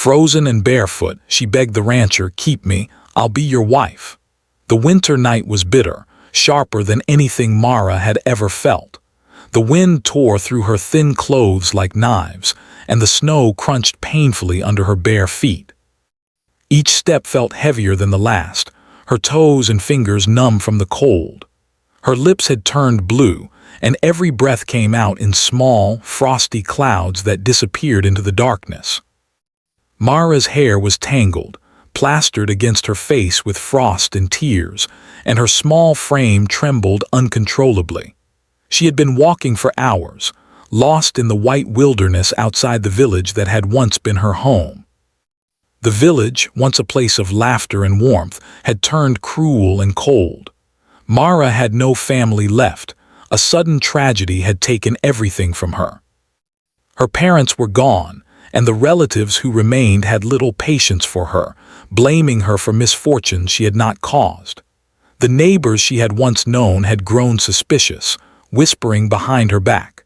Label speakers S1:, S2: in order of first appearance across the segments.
S1: Frozen and barefoot, she begged the rancher, "Keep me, I'll be your wife." The winter night was bitter, sharper than anything Mara had ever felt. The wind tore through her thin clothes like knives, and the snow crunched painfully under her bare feet. Each step felt heavier than the last, her toes and fingers numb from the cold. Her lips had turned blue, and every breath came out in small, frosty clouds that disappeared into the darkness. Mara's hair was tangled, plastered against her face with frost and tears, and her small frame trembled uncontrollably. She had been walking for hours, lost in the white wilderness outside the village that had once been her home. The village, once a place of laughter and warmth, had turned cruel and cold. Mara had no family left. A sudden tragedy had taken everything from her. Her parents were gone, and the relatives who remained had little patience for her, blaming her for misfortunes she had not caused. The neighbors she had once known had grown suspicious, whispering behind her back.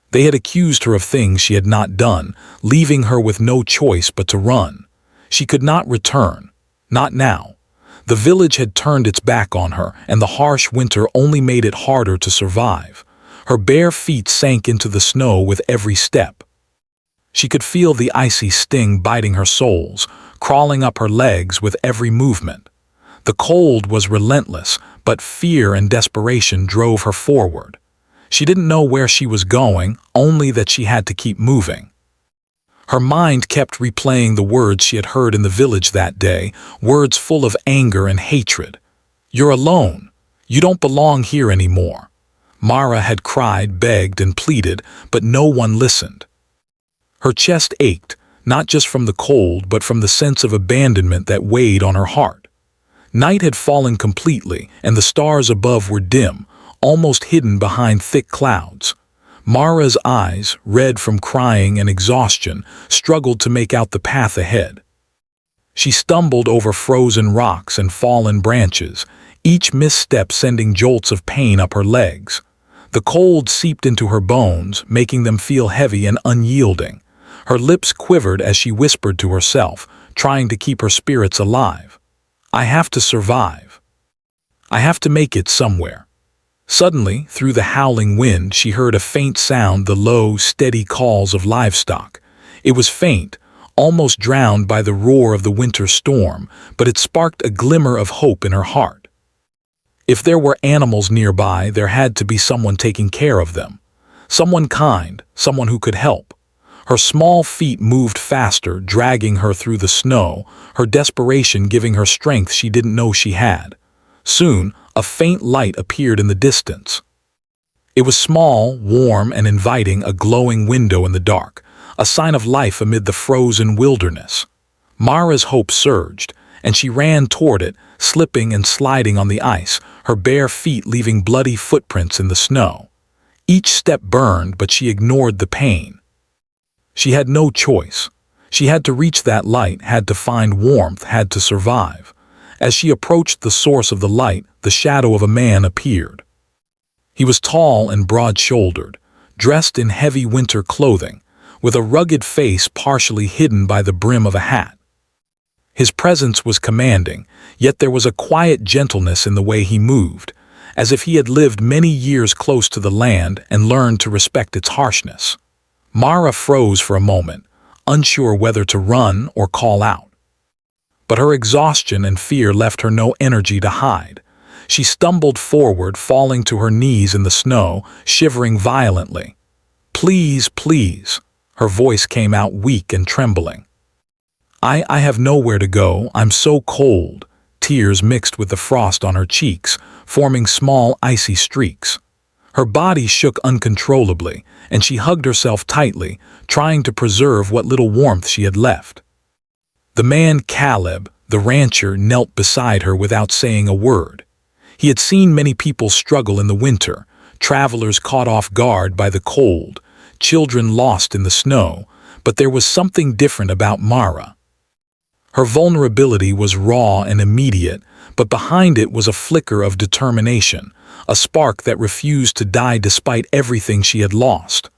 S1: They had accused her of things she had not done, leaving her with no choice but to run. She could not return, not now. The village had turned its back on her, and the harsh winter only made it harder to survive. Her bare feet sank into the snow with every step. She could feel the icy sting biting her soles, crawling up her legs with every movement. The cold was relentless, but fear and desperation drove her forward. She didn't know where she was going, only that she had to keep moving. Her mind kept replaying the words she had heard in the village that day, words full of anger and hatred. "You're alone. You don't belong here anymore." Mara had cried, begged, and pleaded, but no one listened. Her chest ached, not just from the cold, but from the sense of abandonment that weighed on her heart. Night had fallen completely, and the stars above were dim, almost hidden behind thick clouds. Mara's eyes, red from crying and exhaustion, struggled to make out the path ahead. She stumbled over frozen rocks and fallen branches, each misstep sending jolts of pain up her legs. The cold seeped into her bones, making them feel heavy and unyielding. Her lips quivered as she whispered to herself, trying to keep her spirits alive. "I have to survive. I have to make it somewhere." Suddenly, through the howling wind, she heard a faint sound, the low, steady calls of livestock. It was faint, almost drowned by the roar of the winter storm, but it sparked a glimmer of hope in her heart. If there were animals nearby, there had to be someone taking care of them. Someone kind, someone who could help. Her small feet moved faster, dragging her through the snow, her desperation giving her strength she didn't know she had. Soon, a faint light appeared in the distance. It was small, warm, and inviting, a glowing window in the dark, a sign of life amid the frozen wilderness. Mara's hope surged, and she ran toward it, slipping and sliding on the ice, her bare feet leaving bloody footprints in the snow. Each step burned, but she ignored the pain. She had no choice. She had to reach that light, had to find warmth, had to survive. As she approached the source of the light, the shadow of a man appeared. He was tall and broad-shouldered, dressed in heavy winter clothing, with a rugged face partially hidden by the brim of a hat. His presence was commanding, yet there was a quiet gentleness in the way he moved, as if he had lived many years close to the land and learned to respect its harshness. Mara froze for a moment, unsure whether to run or call out. But her exhaustion and fear left her no energy to hide. She stumbled forward, falling to her knees in the snow, shivering violently. "Please, please." Her voice came out weak and trembling. I have nowhere to go. I'm so cold." Tears mixed with the frost on her cheeks, forming small icy streaks. Her body shook uncontrollably, and she hugged herself tightly, trying to preserve what little warmth she had left. The man Caleb, the rancher, knelt beside her without saying a word. He had seen many people struggle in the winter, travelers caught off guard by the cold, children lost in the snow, but there was something different about Mara. Her vulnerability was raw and immediate, but behind it was a flicker of determination, a spark that refused to die despite everything she had lost.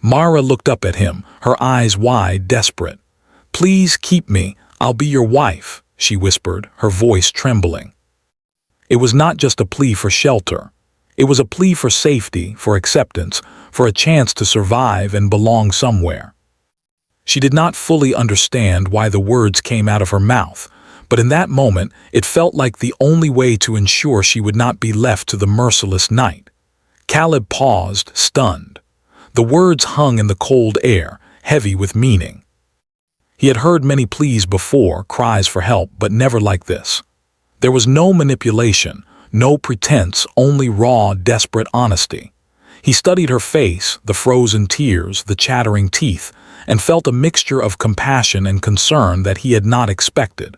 S1: Mara looked up at him, her eyes wide, desperate. "Please keep me, I'll be your wife," she whispered, her voice trembling. It was not just a plea for shelter. It was a plea for safety, for acceptance, for a chance to survive and belong somewhere. She did not fully understand why the words came out of her mouth, but in that moment it felt like the only way to ensure she would not be left to the merciless night. Caleb paused, stunned. The words hung in the cold air, heavy with meaning. He had heard many pleas before, cries for help, but never like this. There was no manipulation, no pretense, only raw, desperate honesty. He studied her face, the frozen tears, the chattering teeth, and felt a mixture of compassion and concern that he had not expected.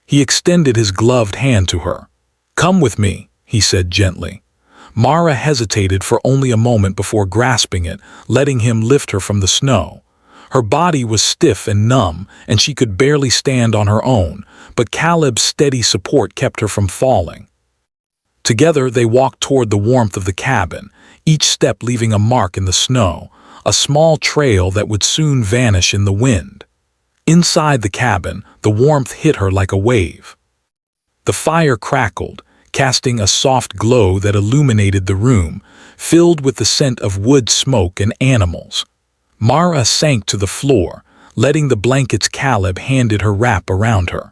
S1: He extended his gloved hand to her. "Come with me," he said gently. Mara hesitated for only a moment before grasping it, letting him lift her from the snow. Her body was stiff and numb, and she could barely stand on her own, but Caleb's steady support kept her from falling. Together they walked toward the warmth of the cabin, each step leaving a mark in the snow, a small trail that would soon vanish in the wind. Inside the cabin, the warmth hit her like a wave. The fire crackled, casting a soft glow that illuminated the room, filled with the scent of wood smoke and animals. Mara sank to the floor, letting the blankets Caleb handed her wrap around her.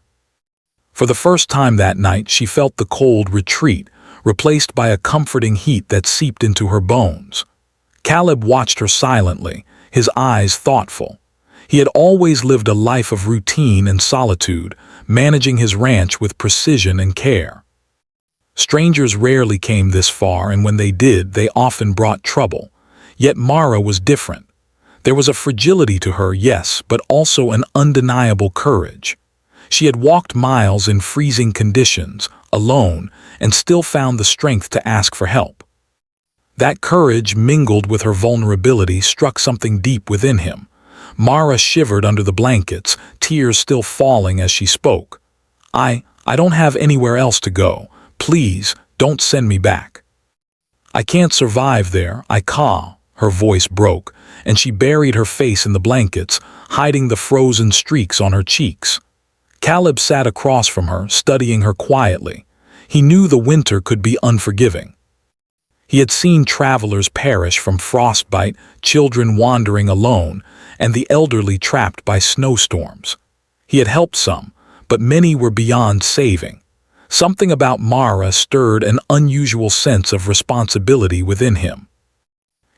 S1: For the first time that night, she felt the cold retreat, replaced by a comforting heat that seeped into her bones. Caleb watched her silently, his eyes thoughtful. He had always lived a life of routine and solitude, managing his ranch with precision and care. Strangers rarely came this far, and when they did, they often brought trouble. Yet Mara was different. There was a fragility to her, yes, but also an undeniable courage. She had walked miles in freezing conditions, alone, and still found the strength to ask for help. That courage, mingled with her vulnerability, struck something deep within him. Mara shivered under the blankets, tears still falling as she spoke. I don't have anywhere else to go. Please, don't send me back. I can't survive there, Her voice broke, and she buried her face in the blankets, hiding the frozen streaks on her cheeks. Caleb sat across from her, studying her quietly. He knew the winter could be unforgiving. He had seen travelers perish from frostbite, children wandering alone, and the elderly trapped by snowstorms. He had helped some, but many were beyond saving. Something about Mara stirred an unusual sense of responsibility within him.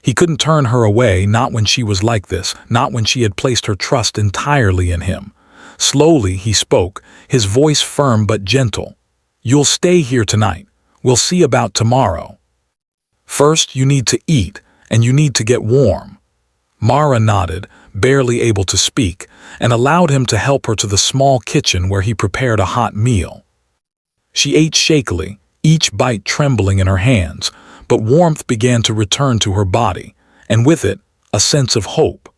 S1: He couldn't turn her away, not when she was like this, not when she had placed her trust entirely in him. Slowly he spoke, his voice firm but gentle. "You'll stay here tonight. We'll see about tomorrow. First, you need to eat, and you need to get warm." Mara nodded, barely able to speak, and allowed him to help her to the small kitchen where he prepared a hot meal. She ate shakily, each bite trembling in her hands, but warmth began to return to her body, and with it, a sense of hope.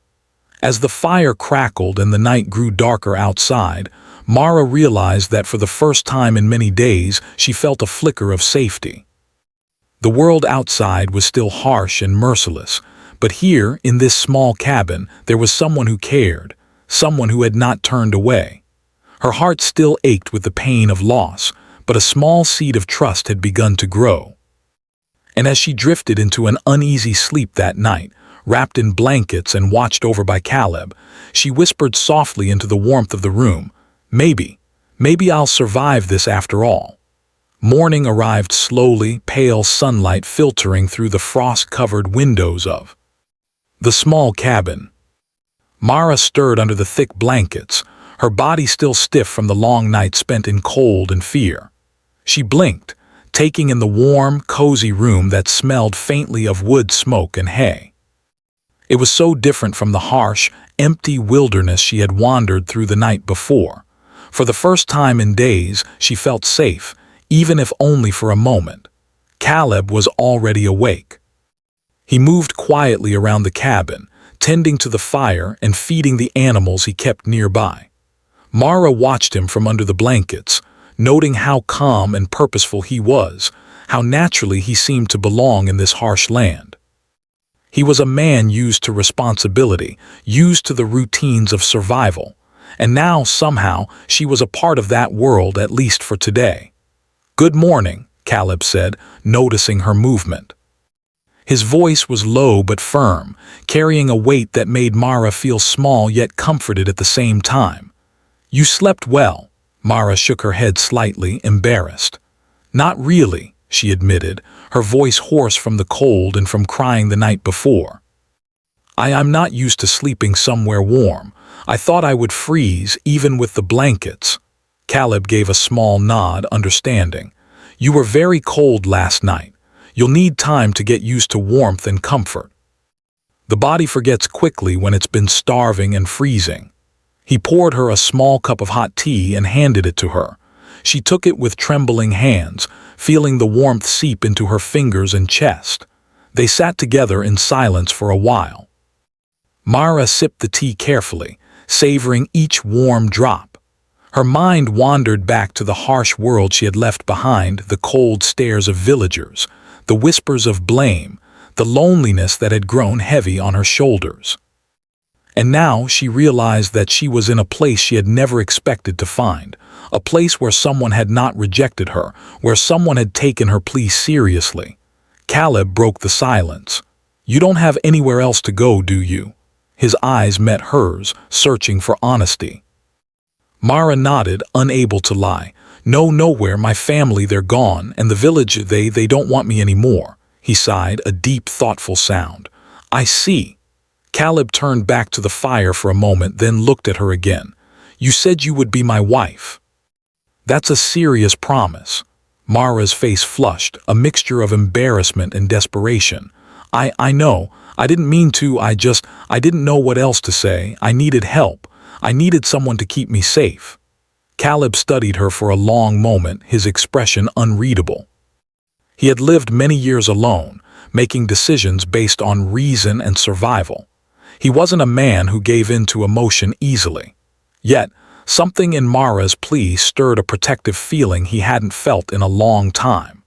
S1: As the fire crackled and the night grew darker outside, Mara realized that for the first time in many days, she felt a flicker of safety. The world outside was still harsh and merciless, but here, in this small cabin, there was someone who cared, someone who had not turned away. Her heart still ached with the pain of loss, but a small seed of trust had begun to grow. And as she drifted into an uneasy sleep that night, wrapped in blankets and watched over by Caleb, she whispered softly into the warmth of the room, maybe I'll survive this after all." Morning arrived slowly, pale sunlight filtering through the frost-covered windows of the small cabin. Mara stirred under the thick blankets, her body still stiff from the long night spent in cold and fear. She blinked, taking in the warm, cozy room that smelled faintly of wood smoke and hay. It was so different from the harsh, empty wilderness she had wandered through the night before. For the first time in days, she felt safe, even if only for a moment. Caleb was already awake. He moved quietly around the cabin, tending to the fire and feeding the animals he kept nearby. Mara watched him from under the blankets, noting how calm and purposeful he was, how naturally he seemed to belong in this harsh land. He was a man used to responsibility, used to the routines of survival, and now, somehow, she was a part of that world, at least for today. "Good morning," Caleb said, noticing her movement. His voice was low but firm, carrying a weight that made Mara feel small yet comforted at the same time. "You slept well." Mara shook her head slightly, embarrassed. "Not really," she admitted, her voice hoarse from the cold and from crying the night before. I'm not used to sleeping somewhere warm. I thought I would freeze, even with the blankets." Caleb gave a small nod, understanding. "You were very cold last night. You'll need time to get used to warmth and comfort. The body forgets quickly when it's been starving and freezing." He poured her a small cup of hot tea and handed it to her. She took it with trembling hands, feeling the warmth seep into her fingers and chest. They sat together in silence for a while. Mara sipped the tea carefully, savoring each warm drop. Her mind wandered back to the harsh world she had left behind, the cold stares of villagers, the whispers of blame, the loneliness that had grown heavy on her shoulders. And now she realized that she was in a place she had never expected to find, a place where someone had not rejected her, where someone had taken her plea seriously. Caleb broke the silence. "You don't have anywhere else to go, do you?" His eyes met hers, searching for honesty. Mara nodded, unable to lie. "No, nowhere. My family, they're gone, and the village, they don't want me anymore." He sighed, a deep, thoughtful sound. "I see." Caleb turned back to the fire for a moment, then looked at her again. "You said you would be my wife." "That's a serious promise." Mara's face flushed, a mixture of embarrassment and desperation. I know. I didn't mean to. I didn't know what else to say. I needed help. I needed someone to keep me safe." Caleb studied her for a long moment, his expression unreadable. He had lived many years alone, making decisions based on reason and survival. He wasn't a man who gave in to emotion easily. Yet, something in Mara's plea stirred a protective feeling he hadn't felt in a long time.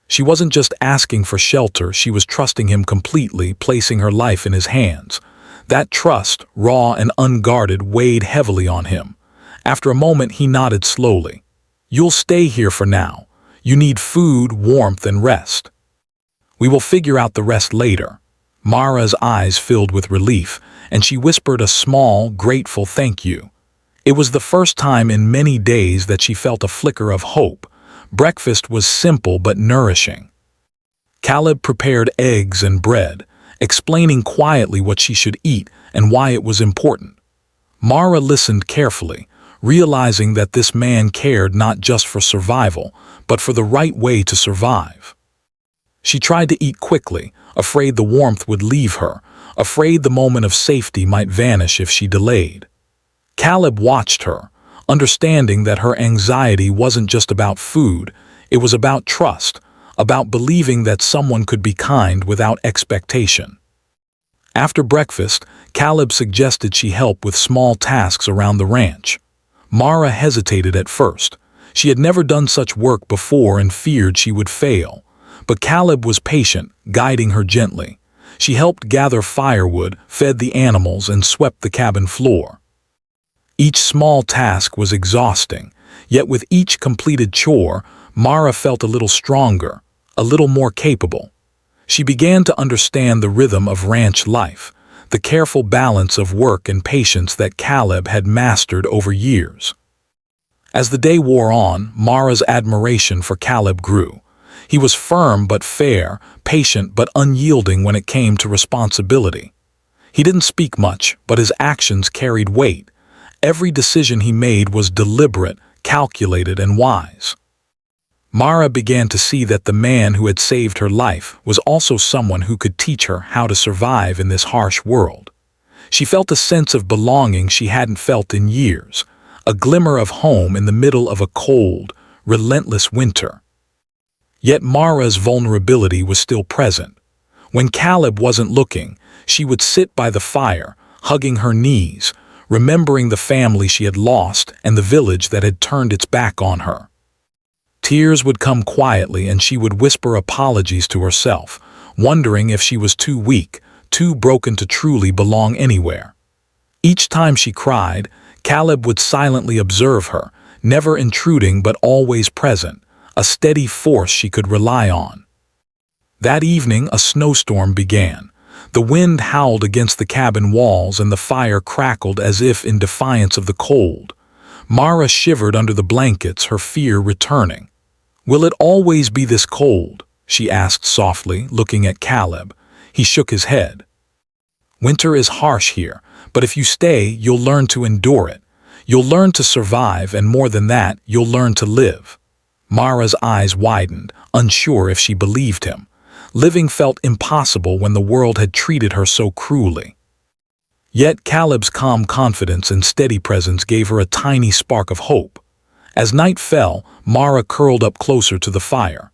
S1: She wasn't just asking for shelter, she was trusting him completely, placing her life in his hands. That trust, raw and unguarded, weighed heavily on him. After a moment, he nodded slowly. "You'll stay here for now. You need food, warmth, and rest. We will figure out the rest later." Mara's eyes filled with relief, and she whispered a small, grateful thank you. It was the first time in many days that she felt a flicker of hope. Breakfast was simple but nourishing. Caleb prepared eggs and bread, explaining quietly what she should eat and why it was important. Mara listened carefully, realizing that this man cared not just for survival, but for the right way to survive. She tried to eat quickly, afraid the warmth would leave her, afraid the moment of safety might vanish if she delayed. Caleb watched her, understanding that her anxiety wasn't just about food, it was about trust, about believing that someone could be kind without expectation. After breakfast, Caleb suggested she help with small tasks around the ranch. Mara hesitated at first. She had never done such work before and feared she would fail. But Caleb was patient, guiding her gently. She helped gather firewood, fed the animals, and swept the cabin floor. Each small task was exhausting, yet with each completed chore, Mara felt a little stronger, a little more capable. She began to understand the rhythm of ranch life, the careful balance of work and patience that Caleb had mastered over years. As the day wore on, Mara's admiration for Caleb grew. He was firm but fair, patient but unyielding when it came to responsibility. He didn't speak much, but his actions carried weight. Every decision he made was deliberate, calculated, and wise. Mara began to see that the man who had saved her life was also someone who could teach her how to survive in this harsh world. She felt a sense of belonging she hadn't felt in years, a glimmer of home in the middle of a cold, relentless winter. Yet Mara's vulnerability was still present. When Caleb wasn't looking, she would sit by the fire, hugging her knees, remembering the family she had lost and the village that had turned its back on her. Tears would come quietly and she would whisper apologies to herself, wondering if she was too weak, too broken to truly belong anywhere. Each time she cried, Caleb would silently observe her, never intruding but always present, a steady force she could rely on. That evening, a snowstorm began. The wind howled against the cabin walls and the fire crackled as if in defiance of the cold. Mara shivered under the blankets, her fear returning. "Will it always be this cold?" she asked softly, looking at Caleb. He shook his head. "Winter is harsh here, but if you stay, you'll learn to endure it. You'll learn to survive, and more than that, you'll learn to live." Mara's eyes widened, unsure if she believed him. Living felt impossible when the world had treated her so cruelly. Yet Caleb's calm confidence and steady presence gave her a tiny spark of hope. As night fell, Mara curled up closer to the fire.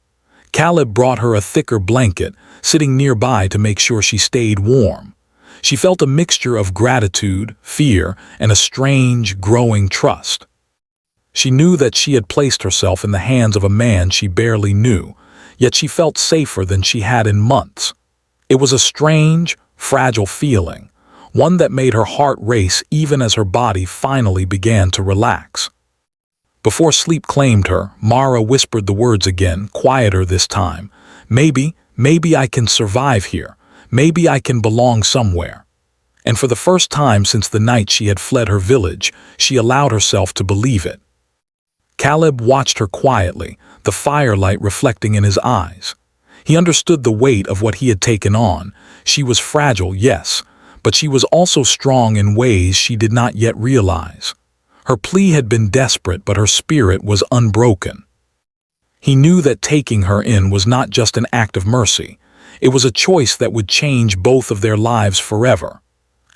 S1: Caleb brought her a thicker blanket, sitting nearby to make sure she stayed warm. She felt a mixture of gratitude, fear, and a strange, growing trust. She knew that she had placed herself in the hands of a man she barely knew, yet she felt safer than she had in months. It was a strange, fragile feeling, one that made her heart race even as her body finally began to relax. Before sleep claimed her, Mara whispered the words again, quieter this time. Maybe I can survive here. Maybe I can belong somewhere." And for the first time since the night she had fled her village, she allowed herself to believe it. Caleb watched her quietly, the firelight reflecting in his eyes. He understood the weight of what he had taken on. She was fragile, yes, but she was also strong in ways she did not yet realize. Her plea had been desperate, but her spirit was unbroken. He knew that taking her in was not just an act of mercy. It was a choice that would change both of their lives forever.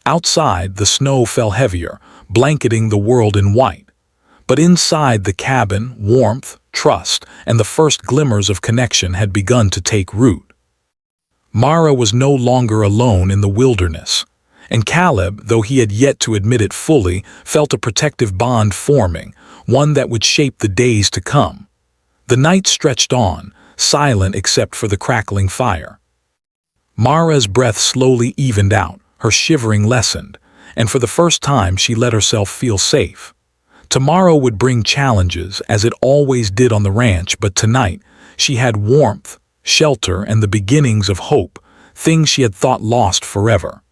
S1: Outside, the snow fell heavier, blanketing the world in white. But inside the cabin, warmth, trust, and the first glimmers of connection had begun to take root. Mara was no longer alone in the wilderness. And Caleb, though he had yet to admit it fully, felt a protective bond forming, one that would shape the days to come. The night stretched on, silent except for the crackling fire. Mara's breath slowly evened out, her shivering lessened, and for the first time she let herself feel safe. Tomorrow would bring challenges, as it always did on the ranch, but tonight she had warmth, shelter, and the beginnings of hope, things she had thought lost forever.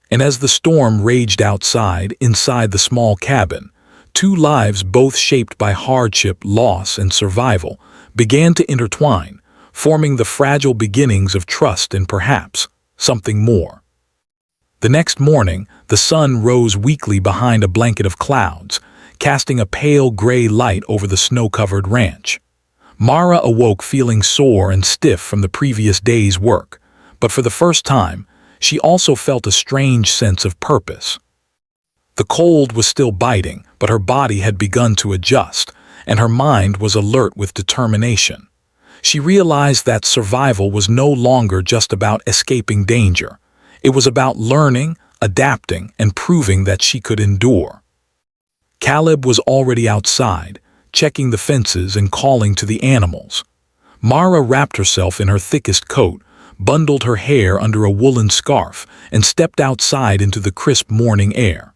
S1: And as the storm raged outside, inside the small cabin, two lives both shaped by hardship, loss, and survival began to intertwine, forming the fragile beginnings of trust and perhaps something more. The next morning, the sun rose weakly behind a blanket of clouds, casting a pale gray light over the snow-covered ranch. Mara awoke feeling sore and stiff from the previous day's work, but for the first time, she also felt a strange sense of purpose. The cold was still biting, but her body had begun to adjust, and her mind was alert with determination. She realized that survival was no longer just about escaping danger. It was about learning, adapting, and proving that she could endure. Caleb was already outside, checking the fences and calling to the animals. Mara wrapped herself in her thickest coat, bundled her hair under a woolen scarf, and stepped outside into the crisp morning air.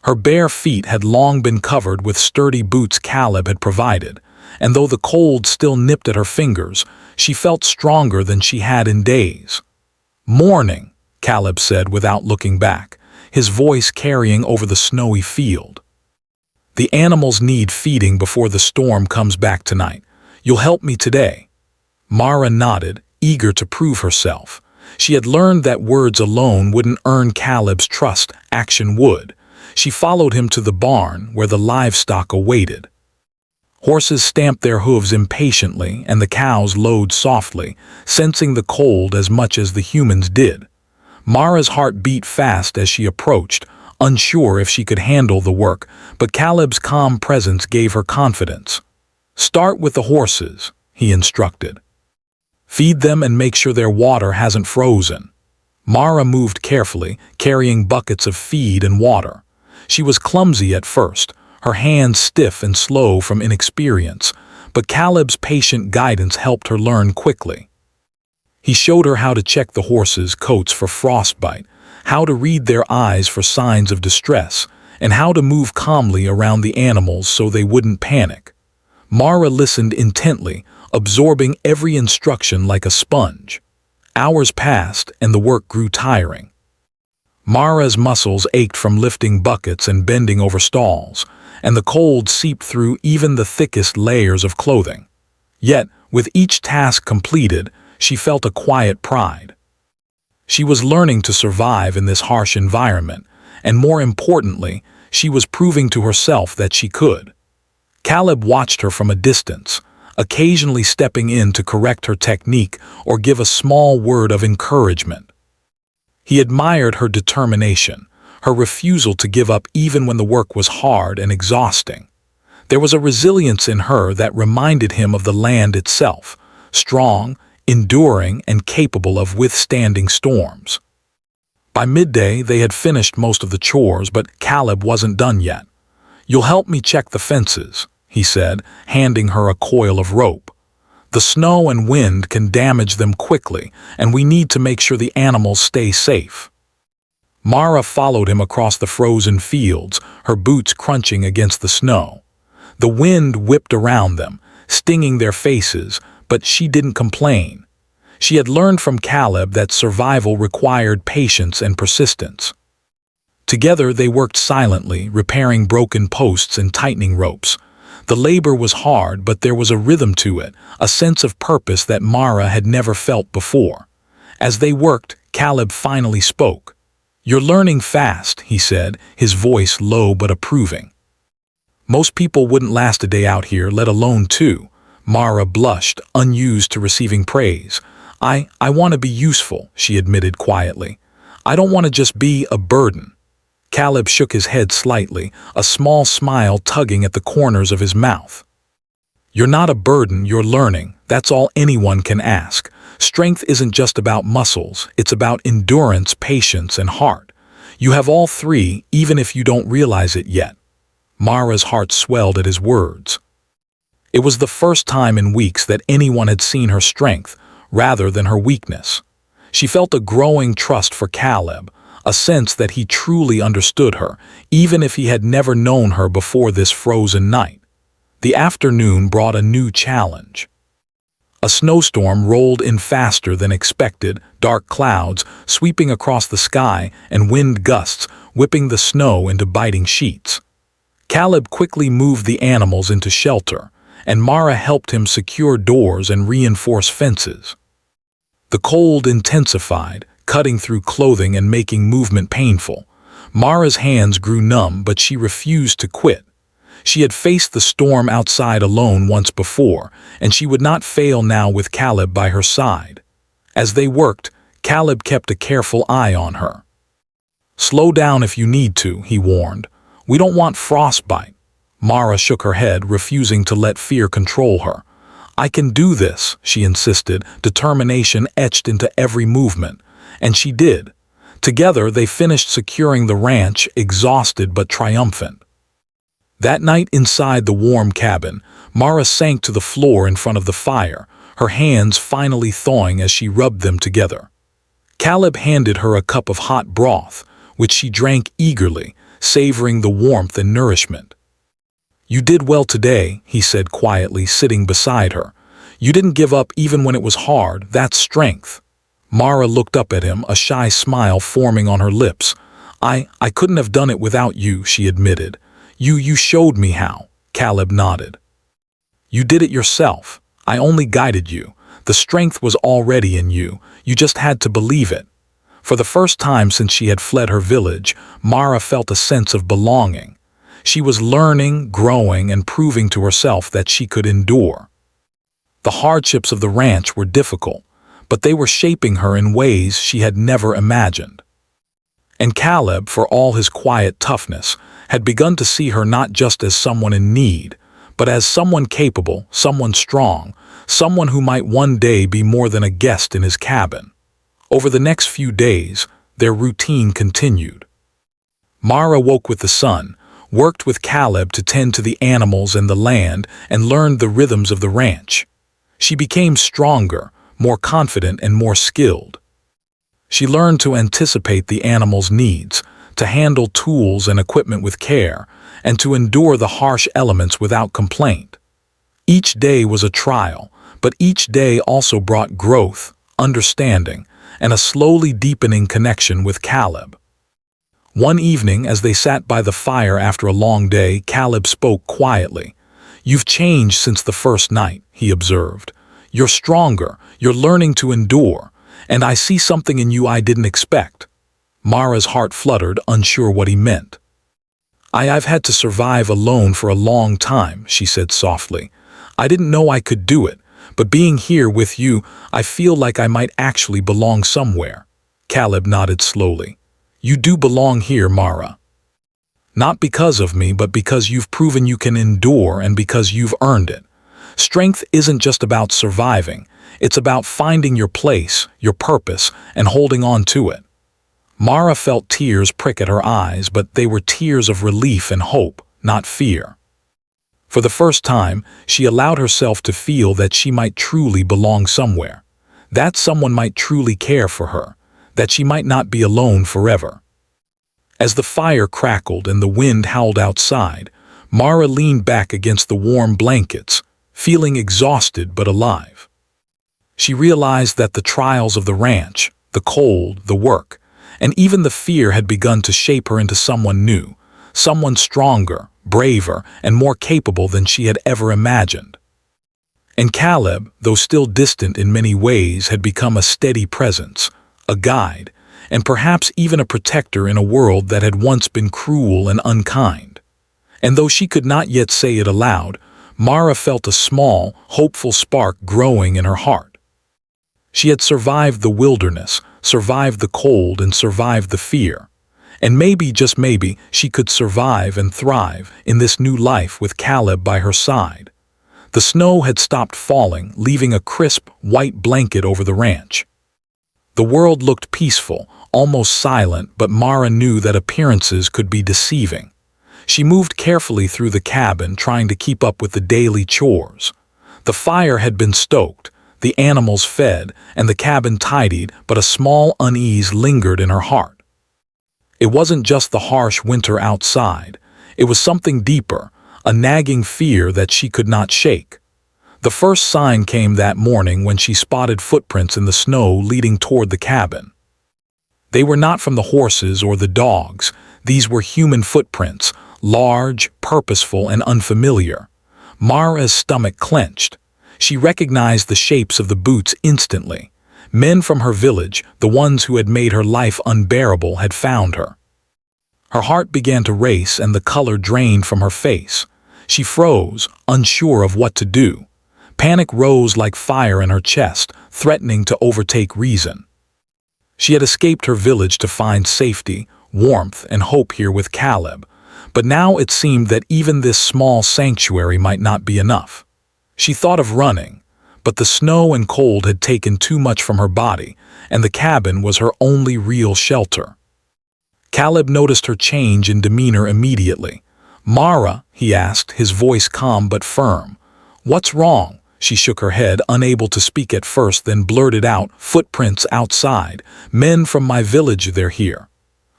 S1: Her bare feet had long been covered with sturdy boots Caleb had provided, and though the cold still nipped at her fingers, she felt stronger than she had in days. "Morning," Caleb said without looking back, his voice carrying over the snowy field. "The animals need feeding before the storm comes back tonight. You'll help me today." Mara nodded, eager to prove herself. She had learned that words alone wouldn't earn Caleb's trust, action would. She followed him to the barn, where the livestock awaited. Horses stamped their hooves impatiently, and the cows lowed softly, sensing the cold as much as the humans did. Mara's heart beat fast as she approached, unsure if she could handle the work, but Caleb's calm presence gave her confidence. "Start with the horses," he instructed. "Feed them and make sure their water hasn't frozen." Mara moved carefully, carrying buckets of feed and water. She was clumsy at first, her hands stiff and slow from inexperience, but Caleb's patient guidance helped her learn quickly. He showed her how to check the horses' coats for frostbite, how to read their eyes for signs of distress, and how to move calmly around the animals so they wouldn't panic. Mara listened intently, absorbing every instruction like a sponge. Hours passed, and the work grew tiring. Mara's muscles ached from lifting buckets and bending over stalls, and the cold seeped through even the thickest layers of clothing. Yet, with each task completed, she felt a quiet pride. She was learning to survive in this harsh environment, and more importantly, she was proving to herself that she could. Caleb watched her from a distance, occasionally stepping in to correct her technique or give a small word of encouragement. He admired her determination, her refusal to give up even when the work was hard and exhausting. There was a resilience in her that reminded him of the land itself, strong, enduring, and capable of withstanding storms. By midday, they had finished most of the chores, but Caleb wasn't done yet. "You'll help me check the fences," he said, handing her a coil of rope. "The snow and wind can damage them quickly, and we need to make sure the animals stay safe." Mara followed him across the frozen fields, her boots crunching against the snow. The wind whipped around them, stinging their faces, but she didn't complain. She had learned from Caleb that survival required patience and persistence. Together they worked silently, repairing broken posts and tightening ropes. The labor was hard, but there was a rhythm to it, a sense of purpose that Mara had never felt before. As they worked, Caleb finally spoke. "You're learning fast," he said, his voice low but approving. "Most people wouldn't last a day out here, let alone two." Mara blushed, unused to receiving praise. I want to be useful," she admitted quietly. "I don't want to just be a burden." Caleb shook his head slightly, a small smile tugging at the corners of his mouth. "You're not a burden, you're learning. That's all anyone can ask. Strength isn't just about muscles, it's about endurance, patience, and heart. You have all three, even if you don't realize it yet." Mara's heart swelled at his words. It was the first time in weeks that anyone had seen her strength, rather than her weakness. She felt a growing trust for Caleb, a sense that he truly understood her, even if he had never known her before this frozen night. The afternoon brought a new challenge. A snowstorm rolled in faster than expected, dark clouds sweeping across the sky and wind gusts whipping the snow into biting sheets. Caleb quickly moved the animals into shelter, and Mara helped him secure doors and reinforce fences. The cold intensified, cutting through clothing and making movement painful. Mara's hands grew numb, but she refused to quit. She had faced the storm outside alone once before, and she would not fail now with Caleb by her side. As they worked, Caleb kept a careful eye on her. "Slow down if you need to," he warned. "We don't want frostbite." Mara shook her head, refusing to let fear control her. "I can do this," she insisted, determination etched into every movement. And she did. Together they finished securing the ranch, exhausted but triumphant. That night inside the warm cabin, Mara sank to the floor in front of the fire, her hands finally thawing as she rubbed them together. Caleb handed her a cup of hot broth, which she drank eagerly, savoring the warmth and nourishment. "You did well today," he said quietly, sitting beside her. "You didn't give up even when it was hard. That's strength." Mara looked up at him, a shy smile forming on her lips. I couldn't have done it without you," she admitted. You showed me how." Caleb nodded. "You did it yourself. I only guided you. The strength was already in you. You just had to believe it." For the first time since she had fled her village, Mara felt a sense of belonging. She was learning, growing, and proving to herself that she could endure. The hardships of the ranch were difficult, but they were shaping her in ways she had never imagined. And Caleb, for all his quiet toughness, had begun to see her not just as someone in need, but as someone capable, someone strong, someone who might one day be more than a guest in his cabin. Over the next few days, their routine continued. Mara woke with the sun, worked with Caleb to tend to the animals and the land, and learned the rhythms of the ranch. She became stronger, more confident, and more skilled. She learned to anticipate the animals' needs, to handle tools and equipment with care, and to endure the harsh elements without complaint. Each day was a trial, but each day also brought growth, understanding, and a slowly deepening connection with Caleb. One evening, as they sat by the fire after a long day, Caleb spoke quietly. "You've changed since the first night," he observed. "You're stronger, you're learning to endure, and I see something in you I didn't expect." Mara's heart fluttered, unsure what he meant. I've had to survive alone for a long time," she said softly. "I didn't know I could do it, but being here with you, I feel like I might actually belong somewhere." Caleb nodded slowly. "You do belong here, Mara. Not because of me, but because you've proven you can endure and because you've earned it. Strength isn't just about surviving, it's about finding your place, your purpose, and holding on to it." Mara felt tears prick at her eyes, but they were tears of relief and hope, not fear. For the first time, she allowed herself to feel that she might truly belong somewhere, that someone might truly care for her, that she might not be alone forever. As the fire crackled and the wind howled outside, Mara leaned back against the warm blankets, feeling exhausted but alive. She realized that the trials of the ranch, the cold, the work, and even the fear had begun to shape her into someone new, someone stronger, braver, and more capable than she had ever imagined. And Caleb, though still distant in many ways, had become a steady presence, a guide, and perhaps even a protector in a world that had once been cruel and unkind. And though she could not yet say it aloud, Mara felt a small, hopeful spark growing in her heart. She had survived the wilderness, survived the cold, and survived the fear. And maybe, just maybe, she could survive and thrive in this new life with Caleb by her side. The snow had stopped falling, leaving a crisp, white blanket over the ranch. The world looked peaceful, almost silent, but Mara knew that appearances could be deceiving. She moved carefully through the cabin, trying to keep up with the daily chores. The fire had been stoked, the animals fed, and the cabin tidied, but a small unease lingered in her heart. It wasn't just the harsh winter outside. It was something deeper, a nagging fear that she could not shake. The first sign came that morning when she spotted footprints in the snow leading toward the cabin. They were not from the horses or the dogs. These were human footprints, large, purposeful, and unfamiliar. Mara's stomach clenched. She recognized the shapes of the boots instantly. Men from her village, the ones who had made her life unbearable, had found her. Her heart began to race and the color drained from her face. She froze, unsure of what to do. Panic rose like fire in her chest, threatening to overtake reason. She had escaped her village to find safety, warmth, and hope here with Caleb, but now it seemed that even this small sanctuary might not be enough. She thought of running, but the snow and cold had taken too much from her body, and the cabin was her only real shelter. Caleb noticed her change in demeanor immediately. "Mara," he asked, his voice calm but firm. "What's wrong?" She shook her head, unable to speak at first, then blurted out, "Footprints outside. Men from my village, they're here."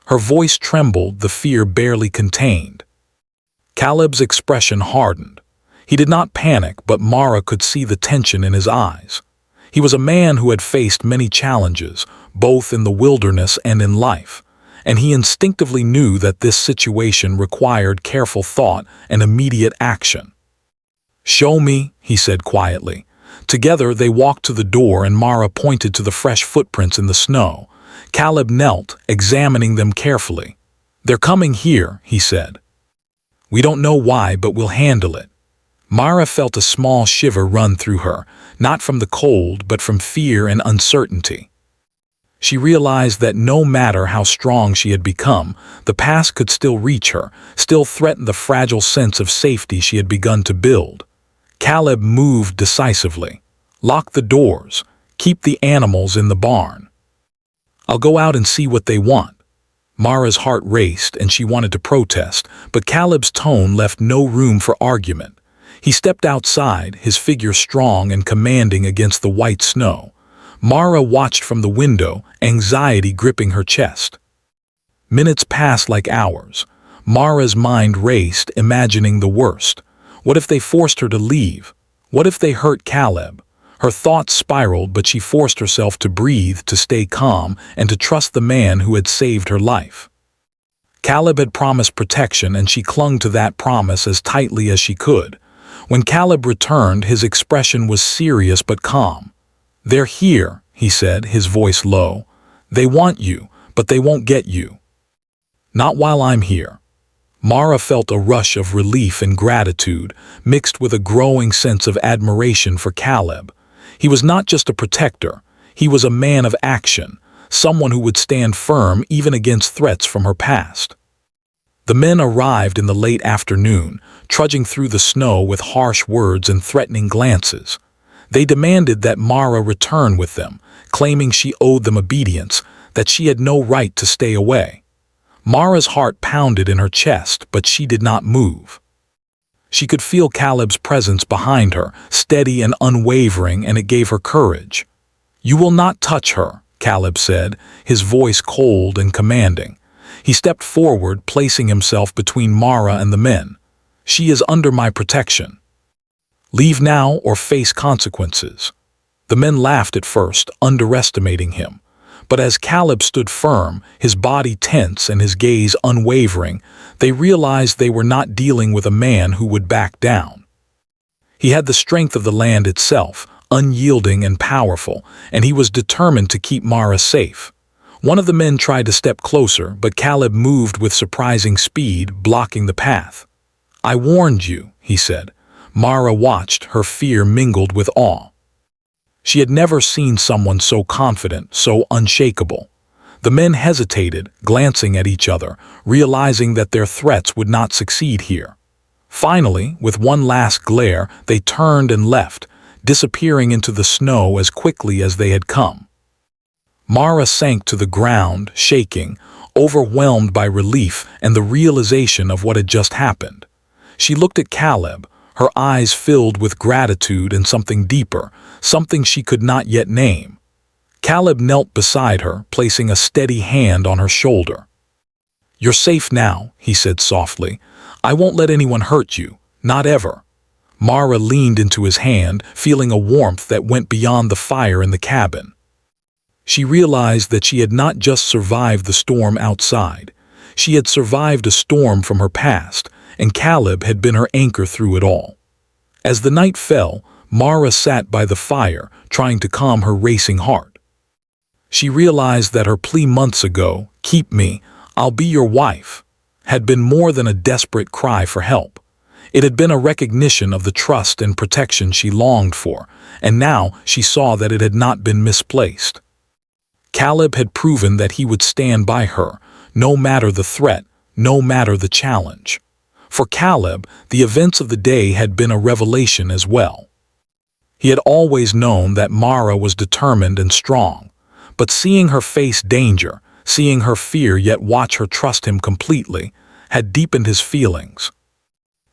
S1: Her voice trembled, the fear barely contained. Caleb's expression hardened. He did not panic, but Mara could see the tension in his eyes. He was a man who had faced many challenges, both in the wilderness and in life, and he instinctively knew that this situation required careful thought and immediate action. "Show me," he said quietly. Together they walked to the door and Mara pointed to the fresh footprints in the snow. Caleb knelt, examining them carefully. "They're coming here," he said. "We don't know why, but we'll handle it." Mara felt a small shiver run through her, not from the cold, but from fear and uncertainty. She realized that no matter how strong she had become, the past could still reach her, still threaten the fragile sense of safety she had begun to build. Caleb moved decisively. "Lock the doors. Keep the animals in the barn. I'll go out and see what they want." Mara's heart raced and she wanted to protest, but Caleb's tone left no room for argument. He stepped outside, his figure strong and commanding against the white snow. Mara watched from the window, anxiety gripping her chest. Minutes passed like hours. Mara's mind raced, imagining the worst. What if they forced her to leave? What if they hurt Caleb? Her thoughts spiraled, but she forced herself to breathe, to stay calm, and to trust the man who had saved her life. Caleb had promised protection, and she clung to that promise as tightly as she could. When Caleb returned, his expression was serious but calm. "They're here," he said, his voice low. "They want you, but they won't get you. Not while I'm here." Mara felt a rush of relief and gratitude, mixed with a growing sense of admiration for Caleb. He was not just a protector, he was a man of action, someone who would stand firm even against threats from her past. The men arrived in the late afternoon, trudging through the snow with harsh words and threatening glances. They demanded that Mara return with them, claiming she owed them obedience, that she had no right to stay away. Mara's heart pounded in her chest, but she did not move. She could feel Caleb's presence behind her, steady and unwavering, and it gave her courage. "You will not touch her," Caleb said, his voice cold and commanding. He stepped forward, placing himself between Mara and the men. "She is under my protection. Leave now or face consequences." The men laughed at first, underestimating him. But as Caleb stood firm, his body tense and his gaze unwavering, they realized they were not dealing with a man who would back down. He had the strength of the land itself, unyielding and powerful, and he was determined to keep Mara safe. One of the men tried to step closer, but Caleb moved with surprising speed, blocking the path. "I warned you," he said. Mara watched, her fear mingled with awe. She had never seen someone so confident, so unshakable. The men hesitated, glancing at each other, realizing that their threats would not succeed here. Finally, with one last glare, they turned and left, disappearing into the snow as quickly as they had come. Mara sank to the ground, shaking, overwhelmed by relief and the realization of what had just happened. She looked at Caleb, her eyes filled with gratitude and something deeper, something she could not yet name. Caleb knelt beside her, placing a steady hand on her shoulder. "You're safe now," he said softly. "I won't let anyone hurt you, not ever." Mara leaned into his hand, feeling a warmth that went beyond the fire in the cabin. She realized that she had not just survived the storm outside. She had survived a storm from her past, and Caleb had been her anchor through it all. As the night fell, Mara sat by the fire, trying to calm her racing heart. She realized that her plea months ago, "Keep me, I'll be your wife," had been more than a desperate cry for help. It had been a recognition of the trust and protection she longed for, and now she saw that it had not been misplaced. Caleb had proven that he would stand by her, no matter the threat, no matter the challenge. For Caleb, the events of the day had been a revelation as well. He had always known that Mara was determined and strong, but seeing her face danger, seeing her fear yet watch her trust him completely, had deepened his feelings.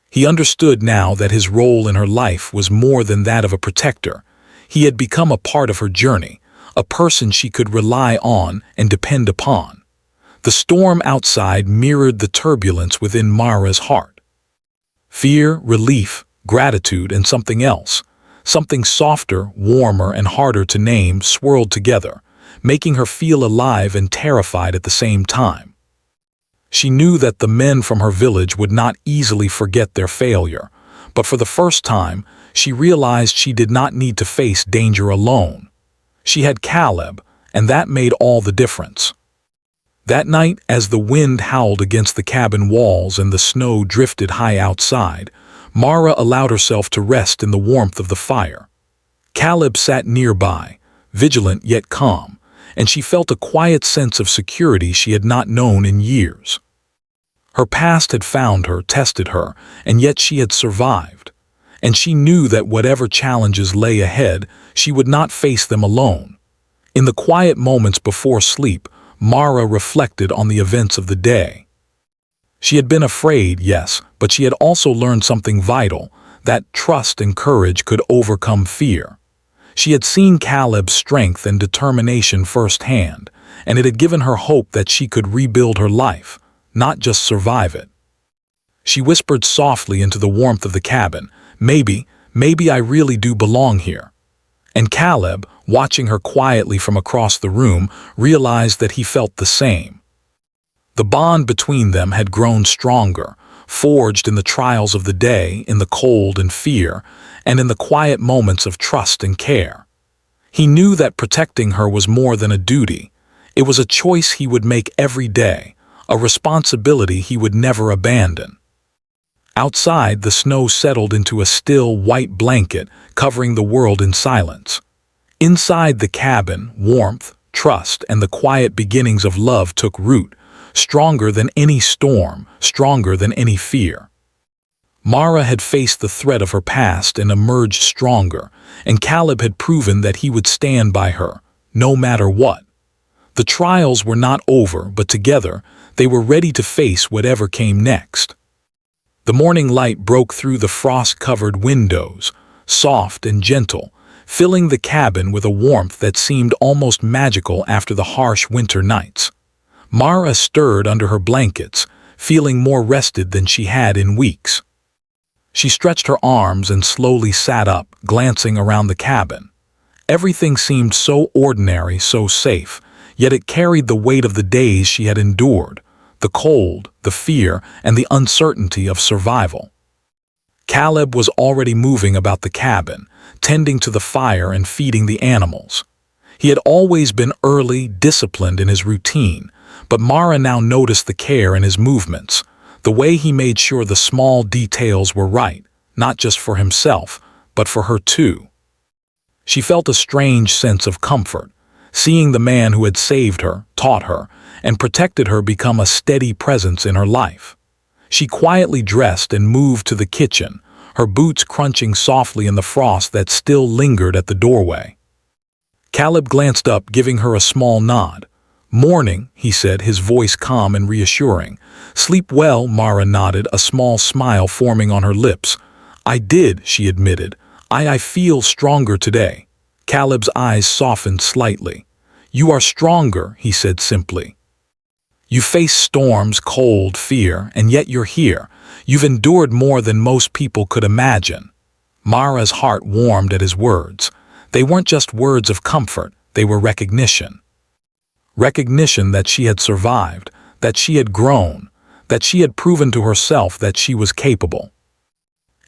S1: He understood now that his role in her life was more than that of a protector. He had become a part of her journey, a person she could rely on and depend upon. The storm outside mirrored the turbulence within Mara's heart. Fear, relief, gratitude, and something else, something softer, warmer, and harder to name, swirled together, making her feel alive and terrified at the same time. She knew that the men from her village would not easily forget their failure, but for the first time, she realized she did not need to face danger alone. She had Caleb, and that made all the difference. That night, as the wind howled against the cabin walls and the snow drifted high outside, Mara allowed herself to rest in the warmth of the fire. Caleb sat nearby, vigilant yet calm, and she felt a quiet sense of security she had not known in years. Her past had found her, tested her, and yet she had survived. And she knew that whatever challenges lay ahead, she would not face them alone. In the quiet moments before sleep, Mara reflected on the events of the day. She had been afraid, yes, but she had also learned something vital, that trust and courage could overcome fear. She had seen Caleb's strength and determination firsthand, and it had given her hope that she could rebuild her life, not just survive it. She whispered softly into the warmth of the cabin, maybe I really do belong here. And Caleb, watching her quietly from across the room, realized that he felt the same. The bond between them had grown stronger, forged in the trials of the day, in the cold and fear, and in the quiet moments of trust and care. He knew that protecting her was more than a duty. It was a choice he would make every day, a responsibility he would never abandon. Outside, the snow settled into a still, white blanket, covering the world in silence. Inside the cabin, warmth, trust, and the quiet beginnings of love took root, stronger than any storm, stronger than any fear. Mara had faced the threat of her past and emerged stronger, and Caleb had proven that he would stand by her, no matter what. The trials were not over, but together, they were ready to face whatever came next. The morning light broke through the frost-covered windows, soft and gentle, filling the cabin with a warmth that seemed almost magical after the harsh winter nights. Mara stirred under her blankets, feeling more rested than she had in weeks. She stretched her arms and slowly sat up, glancing around the cabin. Everything seemed so ordinary, so safe, yet it carried the weight of the days she had endured, the cold, the fear, and the uncertainty of survival. Caleb was already moving about the cabin, tending to the fire and feeding the animals. He had always been early, disciplined in his routine, but Mara now noticed the care in his movements, the way he made sure the small details were right, not just for himself, but for her too. She felt a strange sense of comfort, seeing the man who had saved her, taught her, and protected her become a steady presence in her life. She quietly dressed and moved to the kitchen, her boots crunching softly in the frost that still lingered at the doorway. Caleb glanced up, giving her a small nod. "Morning," he said, his voice calm and reassuring. "Sleep well," Mara nodded, a small smile forming on her lips. "I did," she admitted. I feel stronger today." Caleb's eyes softened slightly. "You are stronger," he said simply. "You face storms, cold, fear, and yet you're here. You've endured more than most people could imagine." Mara's heart warmed at his words. They weren't just words of comfort, they were recognition. Recognition that she had survived, that she had grown, that she had proven to herself that she was capable.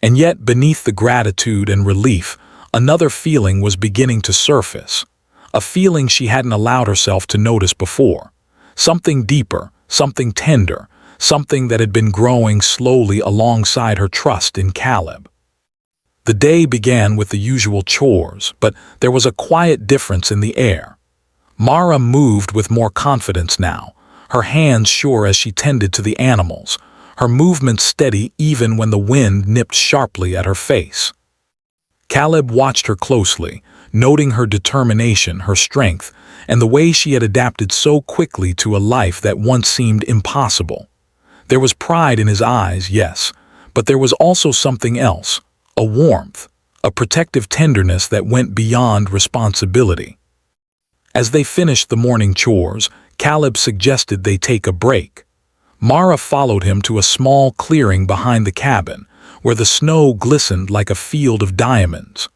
S1: And yet, beneath the gratitude and relief, another feeling was beginning to surface, a feeling she hadn't allowed herself to notice before. Something deeper, something tender, something that had been growing slowly alongside her trust in Caleb. The day began with the usual chores, but there was a quiet difference in the air. Mara moved with more confidence now, her hands sure as she tended to the animals, her movements steady even when the wind nipped sharply at her face. Caleb watched her closely, noting her determination, her strength, and the way she had adapted so quickly to a life that once seemed impossible. There was pride in his eyes, yes, but there was also something else, a warmth, a protective tenderness that went beyond responsibility. As they finished the morning chores, Caleb suggested they take a break. Mara followed him to a small clearing behind the cabin, where the snow glistened like a field of diamonds.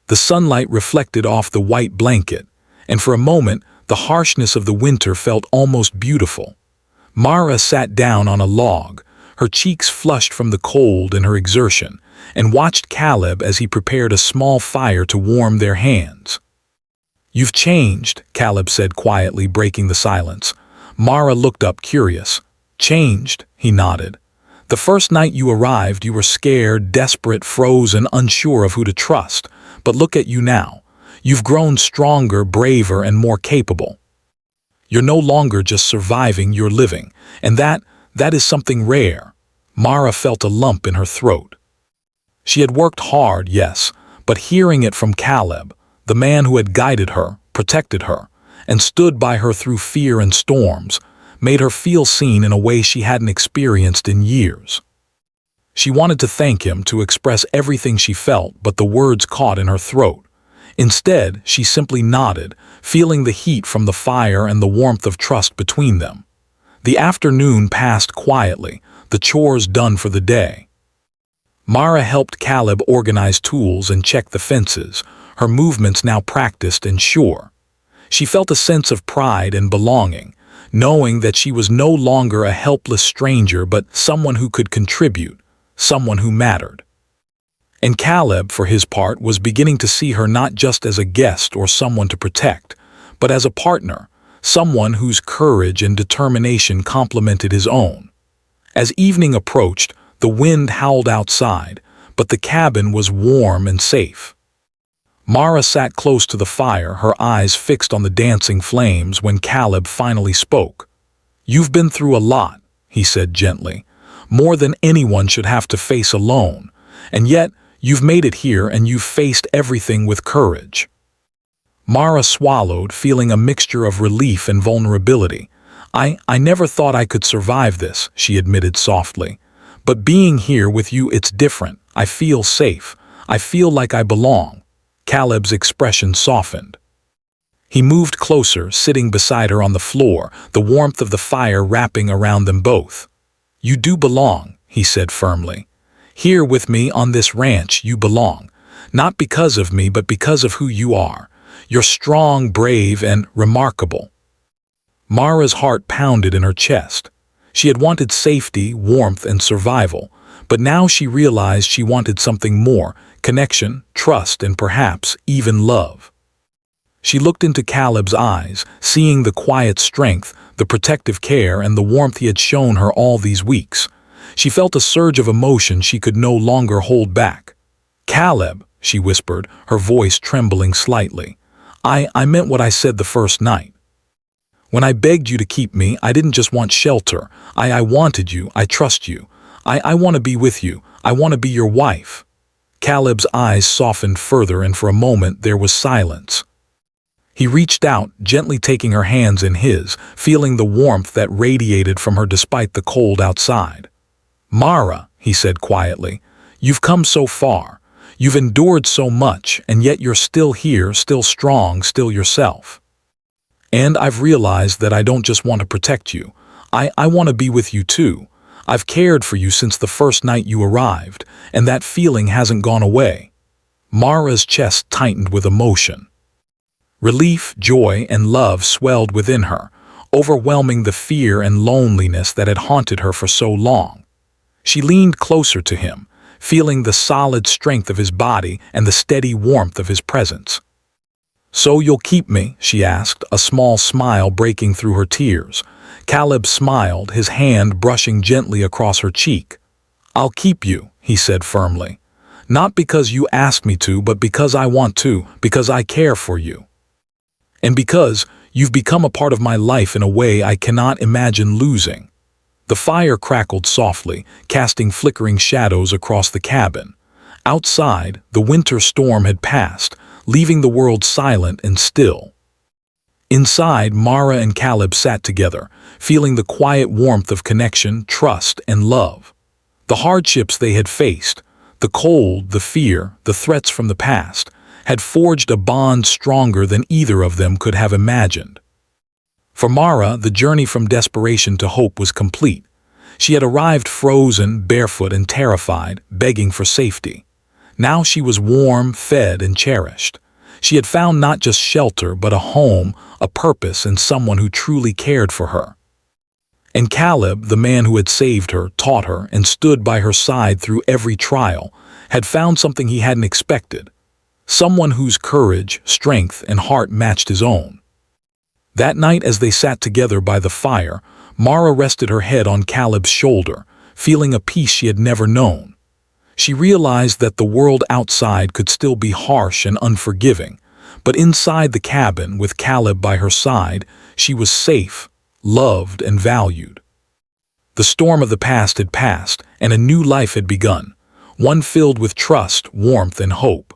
S1: The sunlight reflected off the white blanket, and for a moment the harshness of the winter felt almost beautiful. Mara sat down on a log, her cheeks flushed from the cold and her exertion, and watched Caleb as he prepared a small fire to warm their hands. "You've changed," Caleb said quietly, breaking the silence. Mara looked up, curious. "Changed?" he nodded. "The first night you arrived, you were scared, desperate, frozen, unsure of who to trust. But look at you now. You've grown stronger, braver, and more capable. You're no longer just surviving, you're living. And that is something rare." Mara felt a lump in her throat. She had worked hard, yes, but hearing it from Caleb, the man who had guided her, protected her, and stood by her through fear and storms, made her feel seen in a way she hadn't experienced in years. She wanted to thank him, to express everything she felt, but the words caught in her throat. Instead, she simply nodded, feeling the heat from the fire and the warmth of trust between them. The afternoon passed quietly, the chores done for the day. Mara helped Caleb organize tools and check the fences, her movements now practiced and sure. She felt a sense of pride and belonging, knowing that she was no longer a helpless stranger but someone who could contribute, someone who mattered. And Caleb, for his part, was beginning to see her not just as a guest or someone to protect, but as a partner, someone whose courage and determination complemented his own. As evening approached, the wind howled outside, but the cabin was warm and safe. Mara sat close to the fire, her eyes fixed on the dancing flames when Caleb finally spoke. "You've been through a lot," he said gently, "more than anyone should have to face alone, and yet you've made it here and you've faced everything with courage." Mara swallowed, feeling a mixture of relief and vulnerability. I never thought I could survive this," she admitted softly. "But being here with you, it's different. I feel safe. I feel like I belong." Caleb's expression softened. He moved closer, sitting beside her on the floor, the warmth of the fire wrapping around them both. "You do belong," he said firmly. "Here with me on this ranch, you belong. Not because of me, but because of who you are. You're strong, brave, and remarkable." Mara's heart pounded in her chest. She had wanted safety, warmth, and survival, but now she realized she wanted something more: connection, trust, and perhaps even love. She looked into Caleb's eyes, seeing the quiet strength, the protective care, and the warmth he had shown her all these weeks. She felt a surge of emotion she could no longer hold back. "Caleb," she whispered, her voice trembling slightly, I meant what I said the first night. When I begged you to keep me, I didn't just want shelter. I wanted you. I trust you. I want to be with you. I want to be your wife." Caleb's eyes softened further, and for a moment there was silence. He reached out, gently taking her hands in his, feeling the warmth that radiated from her despite the cold outside. "Mara," he said quietly, "you've come so far. You've endured so much, and yet you're still here, still strong, still yourself. And I've realized that I don't just want to protect you. I want to be with you too. I've cared for you since the first night you arrived, and that feeling hasn't gone away." Mara's chest tightened with emotion. Relief, joy, and love swelled within her, overwhelming the fear and loneliness that had haunted her for so long. She leaned closer to him, feeling the solid strength of his body and the steady warmth of his presence. "So you'll keep me?" she asked, a small smile breaking through her tears. Caleb smiled, his hand brushing gently across her cheek. "I'll keep you," he said firmly. "Not because you asked me to, but because I want to, because I care for you. And because you've become a part of my life in a way I cannot imagine losing." The fire crackled softly, casting flickering shadows across the cabin. Outside, the winter storm had passed, leaving the world silent and still. Inside, Mara and Caleb sat together, feeling the quiet warmth of connection, trust, and love. The hardships they had faced, the cold, the fear, the threats from the past, had forged a bond stronger than either of them could have imagined. For Mara, the journey from desperation to hope was complete. She had arrived frozen, barefoot, and terrified, begging for safety. Now she was warm, fed, and cherished. She had found not just shelter, but a home, a purpose, and someone who truly cared for her. And Caleb, the man who had saved her, taught her, and stood by her side through every trial, had found something he hadn't expected. Someone whose courage, strength, and heart matched his own. That night, as they sat together by the fire, Mara rested her head on Caleb's shoulder, feeling a peace she had never known. She realized that the world outside could still be harsh and unforgiving, but inside the cabin, with Caleb by her side, she was safe, loved, and valued. The storm of the past had passed, and a new life had begun, one filled with trust, warmth, and hope.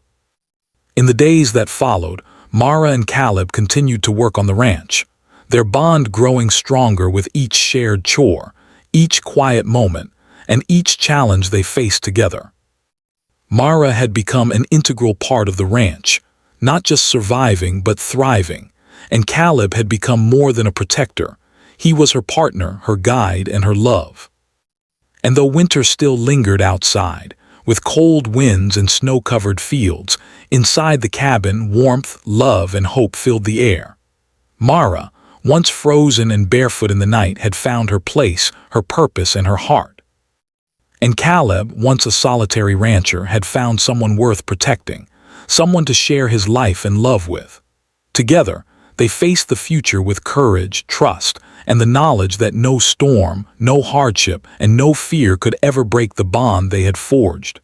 S1: In the days that followed, Mara and Caleb continued to work on the ranch, their bond growing stronger with each shared chore, each quiet moment, and each challenge they faced together. Mara had become an integral part of the ranch, not just surviving but thriving, and Caleb had become more than a protector. He was her partner, her guide, and her love. And though winter still lingered outside, with cold winds and snow-covered fields, inside the cabin warmth, love, and hope filled the air. Mara, once frozen and barefoot in the night, had found her place, her purpose, and her heart. And Caleb, once a solitary rancher, had found someone worth protecting, someone to share his life and love with. Together, they faced the future with courage, trust, and the knowledge that no storm, no hardship, and no fear could ever break the bond they had forged.